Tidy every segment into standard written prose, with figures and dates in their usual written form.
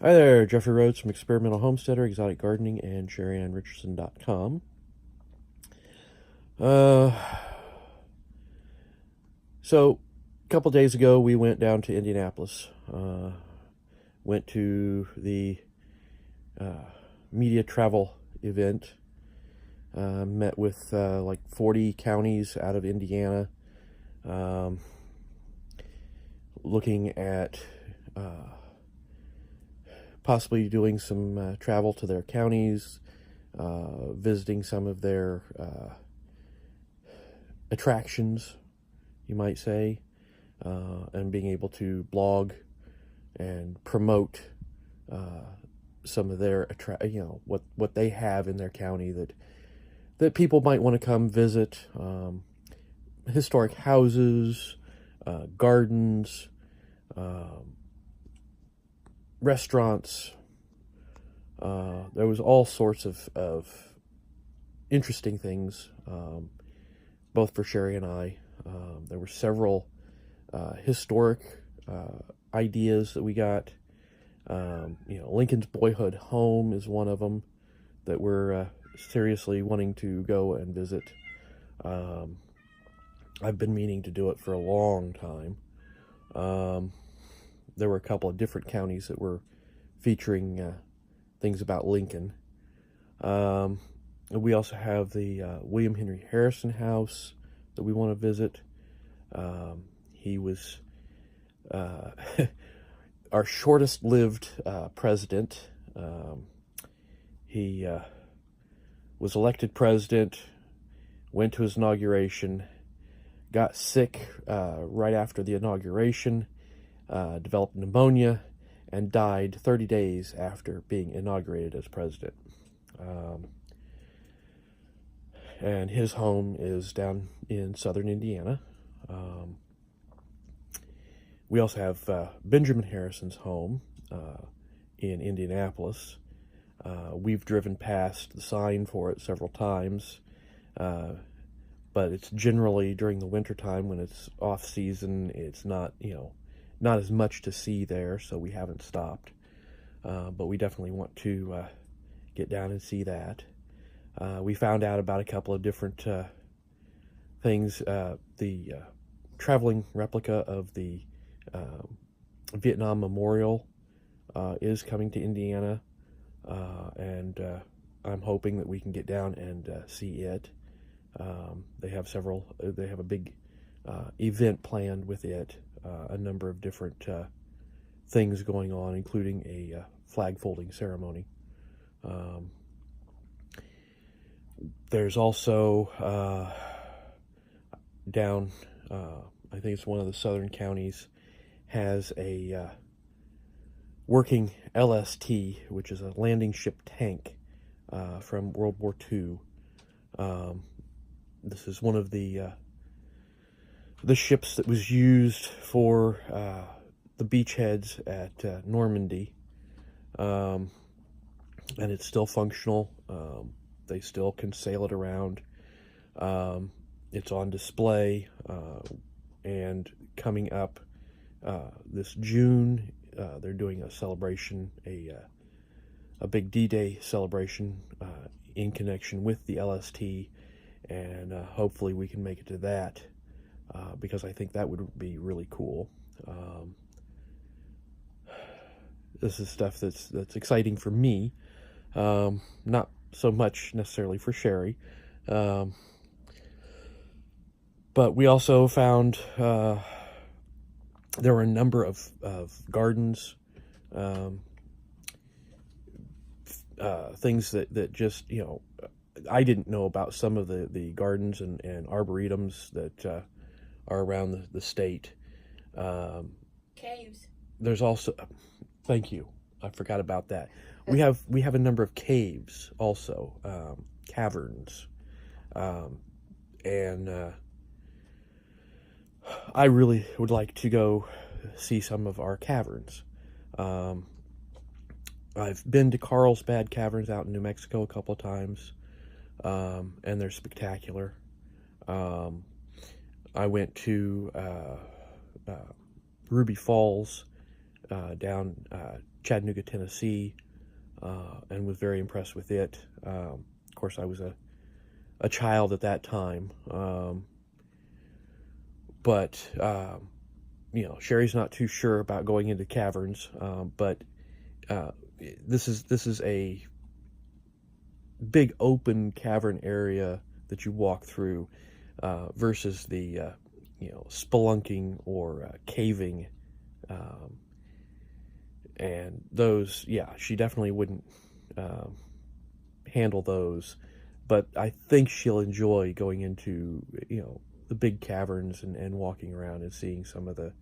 Hi there, Jeffrey Rhoades from Experimental Homesteader, Exotic Gardening, and SheriandRicherson.com. Uh, so, a couple days ago, we went down to Indianapolis. Went to the media travel event. Met with like 40 counties out of Indiana, um, looking at possibly doing some travel to their counties, visiting some of their attractions, you might say, and being able to blog and promote some of their what they have in their county that people might want to come visit. Historic houses, gardens, restaurants. There was all sorts of interesting things, both for Sheri and I. There were several historic ideas that we got. Lincoln's boyhood home is one of them that we're seriously wanting to go and visit. I've been meaning to do it for a long time. There were a couple of different counties that were featuring things about Lincoln. We also have the William Henry Harrison house that we want to visit. He was our shortest lived president. He was elected president, went to his inauguration, got sick right after the inauguration, developed pneumonia, and died 30 days after being inaugurated as president. And his home is down in southern Indiana. We also have Benjamin Harrison's home in Indianapolis. We've driven past the sign for it several times, but it's generally during the wintertime when it's off season. It's not, not as much to see there, so we haven't stopped. But we definitely want to get down and see that. We found out about a couple of different things. The traveling replica of the Vietnam Memorial is coming to Indiana, and I'm hoping that we can get down and see it. They have a big event planned with it, a number of different things going on, including a flag folding ceremony. There's also down, I think it's one of the southern counties, has a working LST, which is a landing ship tank from World War II. This is one of the ships that was used for the beachheads at Normandy, and it's still functional. They still can sail it around. It's on display, and coming up this June, they're doing a celebration, a big D-Day celebration in connection with the LST, and hopefully we can make it to that, because I think that would be really cool. This is stuff that's exciting for me, not so much necessarily for Sheri. But we also found there were a number of gardens, things that just, I didn't know about some of the gardens and arboretums that are around the state. Caves. There's also, thank you, I forgot about that. We have a number of caves also, caverns, and I really would like to go see some of our caverns. I've been to Carlsbad Caverns out in New Mexico a couple of times, and they're spectacular. I went to Ruby Falls down Chattanooga, Tennessee, and was very impressed with it. Of course, I was a child at that time, but Sheri's not too sure about going into caverns, but this is a big open cavern area that you walk through versus the spelunking or caving, and those, she definitely wouldn't handle those, but I think she'll enjoy going into the big caverns and walking around and seeing some of the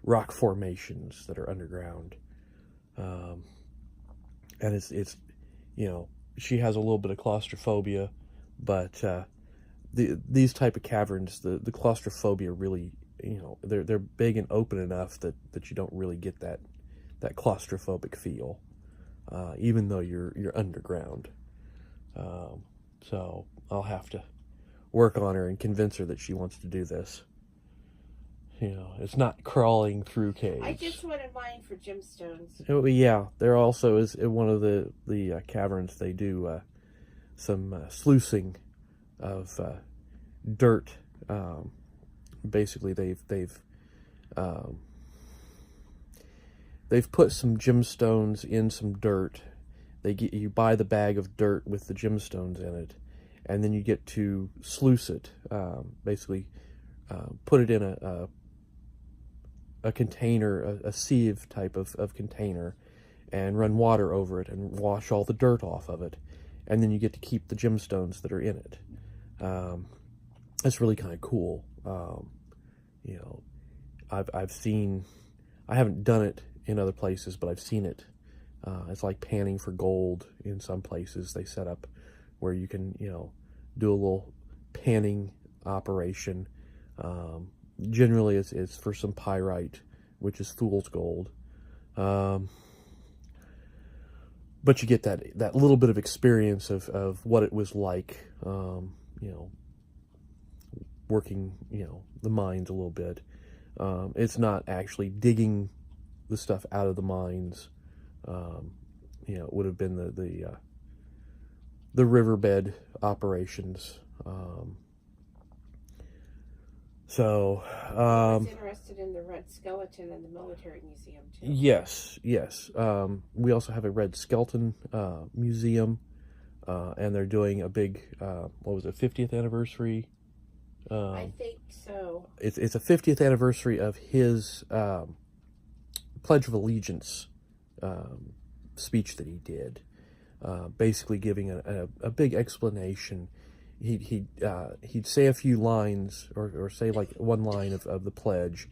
rock formations that are underground. And it's she has a little bit of claustrophobia, but these type of caverns, the claustrophobia really, they're big and open enough that you don't really get that claustrophobic feel, even though you're underground. So I'll have to work on her and convince her that she wants to do this. It's not crawling through caves. I just wanted mine for gemstones. Oh, yeah, there also is in one of the caverns. They do some sluicing of dirt. Basically, they've put some gemstones in some dirt. You buy the bag of dirt with the gemstones in it, and then you get to sluice it. Basically, put it in a container, a sieve type of container, and run water over it and wash all the dirt off of it, and then you get to keep the gemstones that are in it. It's really kind of cool. I've seen, I haven't done it in other places, but I've seen it. It's like panning for gold in some places. They set up where you can do a little panning operation. Generally, it's for some pyrite, which is fool's gold. But you get that little bit of experience of what it was like, working, the mines a little bit. It's not actually digging the stuff out of the mines. It would have been the riverbed operations. I was interested in the red skeleton in the military museum too. Yes. We also have a red skeleton museum, and they're doing a big, 50th anniversary? I think so. It's a 50th anniversary of his Pledge of Allegiance speech that he did, basically giving a big explanation. He'd say a few lines, or say like one line of the pledge,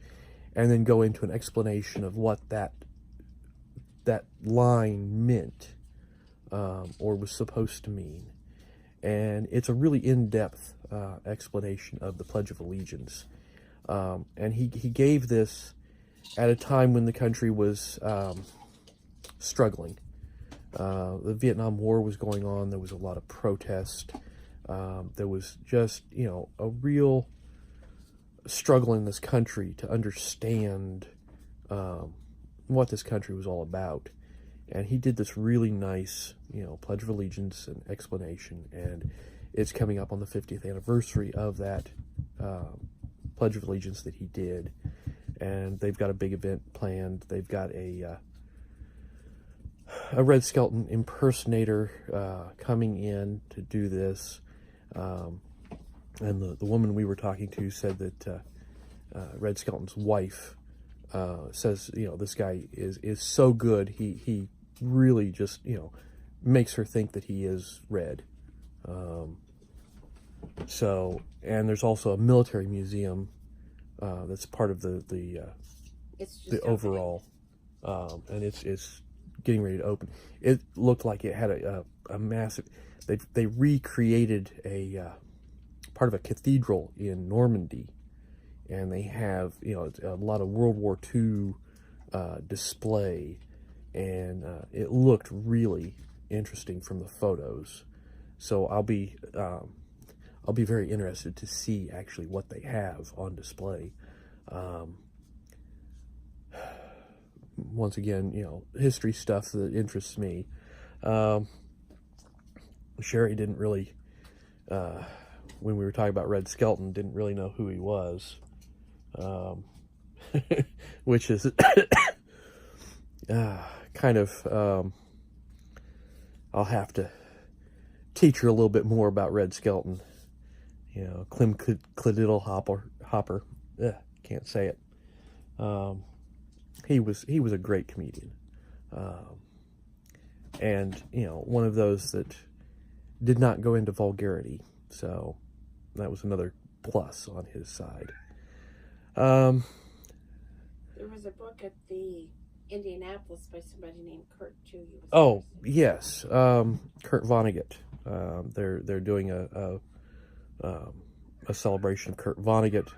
and then go into an explanation of what that line meant, or was supposed to mean. And it's a really in-depth explanation of the Pledge of Allegiance. And he gave this at a time when the country was struggling. The Vietnam War was going on. There was a lot of protest. There was just, a real struggle in this country to understand what this country was all about. And he did this really nice, Pledge of Allegiance and explanation. And it's coming up on the 50th anniversary of that Pledge of Allegiance that he did. And they've got a big event planned. They've got a red skeleton impersonator coming in to do this. And the woman we were talking to said that Red Skeleton's wife says, this guy is so good. He really just, makes her think that he is red. And there's also a military museum that's part of the overall, and it's getting ready to open. It looked like it had a massive. They recreated a part of a cathedral in Normandy, and they have a lot of World War II display, and it looked really interesting from the photos. So I'll be very interested to see actually what they have on display. once again, history stuff that interests me. Sheri didn't really, when we were talking about Red Skelton, didn't really know who he was, which is kind of, I'll have to teach her a little bit more about Red Skelton. Clem Clididdle Hopper. Can't say it. He was a great comedian, and one of those that did not go into vulgarity. So that was another plus on his side. There was a book at the Indianapolis by somebody named Kurt too. Oh yes, Kurt Vonnegut. They're doing a celebration of Kurt Vonnegut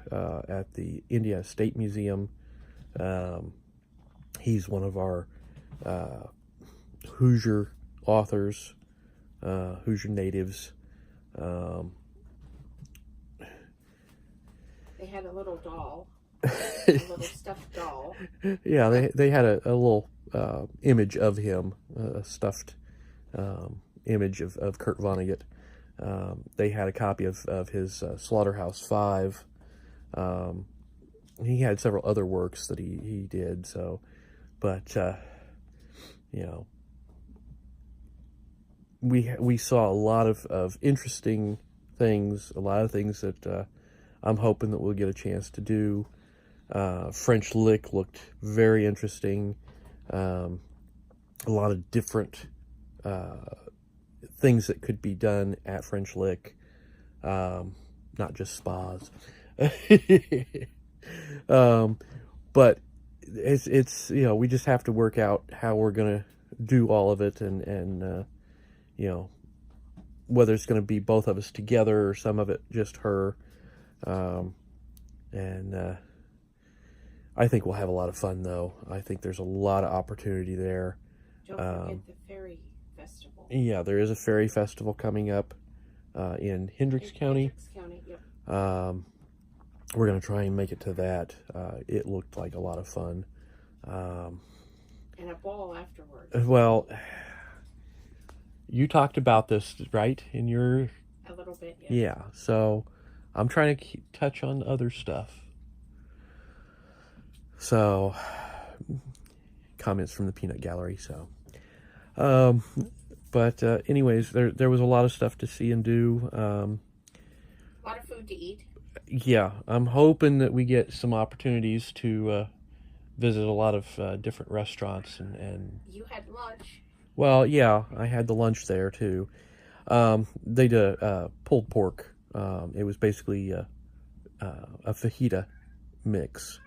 at the Indiana State Museum. He's one of our Hoosier authors, Hoosier natives. They had a little doll, a little stuffed doll. Yeah, they had a little image of him, a stuffed image of Kurt Vonnegut. They had a copy of his Slaughterhouse-5. He had several other works that he did, but we saw a lot of interesting things, a lot of things that I'm hoping that we'll get a chance to do. French Lick looked very interesting. A lot of different things that could be done at French Lick, not just spas. But it's we just have to work out how we're gonna do all of it, and whether it's gonna be both of us together or some of it just her. I think we'll have a lot of fun, though. I think there's a lot of opportunity there. Don't forget the Fairy Festival. Yeah, there is a Fairy Festival coming up in Hendricks County. Hendricks County, yep. We're going to try and make it to that. It looked like a lot of fun. And a ball afterwards. Well, you talked about this, right, in your... A little bit, yeah. Yeah, so I'm trying to touch on other stuff. So, comments from the Peanut Gallery, so. But anyways, there was a lot of stuff to see and do. A lot of food to eat. Yeah, I'm hoping that we get some opportunities to visit a lot of different restaurants and. You had lunch. Well, yeah, I had the lunch there too. They did pulled pork. It was basically a fajita mix.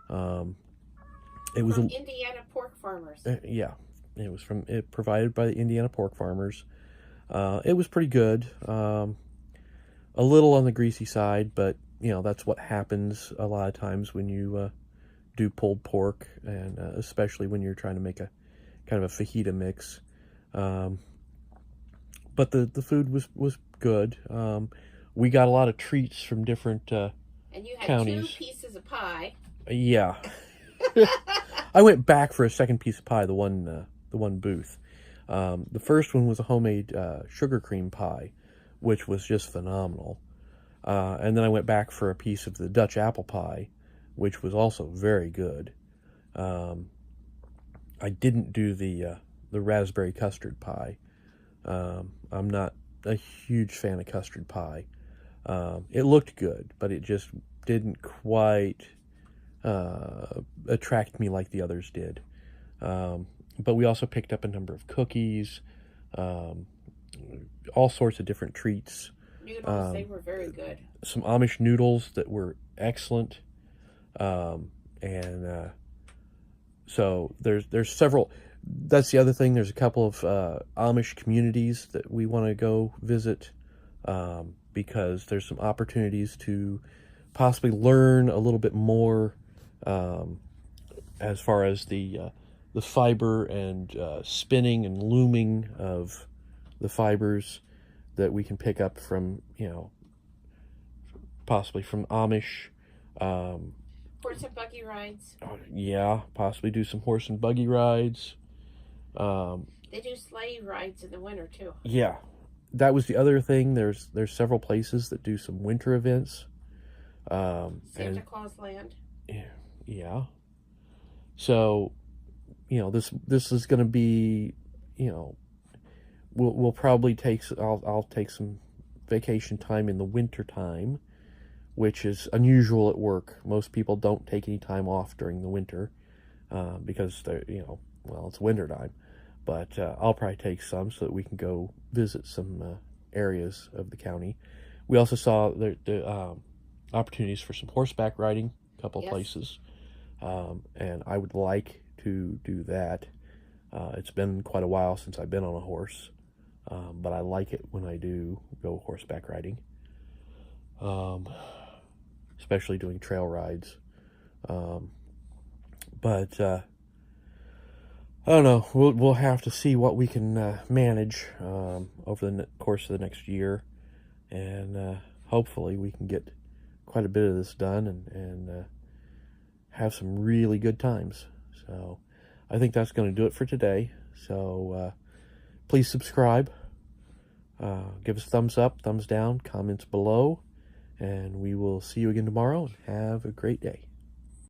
It was from Indiana pork farmers. Yeah, it was provided by the Indiana pork farmers. It was pretty good. A little on the greasy side, but that's what happens a lot of times when you do pulled pork, and especially when you're trying to make a kind of a fajita mix. But the food was good. We got a lot of treats from different and you had counties. 2 pieces of pie. Yeah. I went back for a second piece of pie, the one booth. The first one was a homemade sugar cream pie, which was just phenomenal. And then I went back for a piece of the Dutch apple pie, which was also very good. I didn't do the raspberry custard pie. I'm not a huge fan of custard pie. It looked good, but it just didn't quite attract me like the others did. But we also picked up a number of cookies, all sorts of different treats. Noodles, they were very good. Some Amish noodles that were excellent. So there's several. That's the other thing. There's a couple of Amish communities that we want to go visit, because there's some opportunities to possibly learn a little bit more as far as the fiber and spinning and looming of the fibers that we can pick up from, possibly from Amish. Horse and buggy rides. Yeah, possibly do some horse and buggy rides. They do sleigh rides in the winter too. Yeah, that was the other thing. There's several places that do some winter events. Santa Claus Land. Yeah. So, this is going to be, we'll probably I'll take some vacation time in the winter time, which is unusual at work. Most people don't take any time off during the winter because they're, it's winter time. But I'll probably take some so that we can go visit some areas of the county. We also saw the opportunities for some horseback riding, a couple of places. And I would like to do that. It's been quite a while since I've been on a horse, but I like it when I do go horseback riding, especially doing trail rides. But I don't know. We'll have to see what we can manage over the course of the next year, and hopefully we can get quite a bit of this done and have some really good times. So I think that's going to do it for today. So please subscribe, give us a thumbs up, thumbs down, comments below, and we will see you again tomorrow, and have a great day.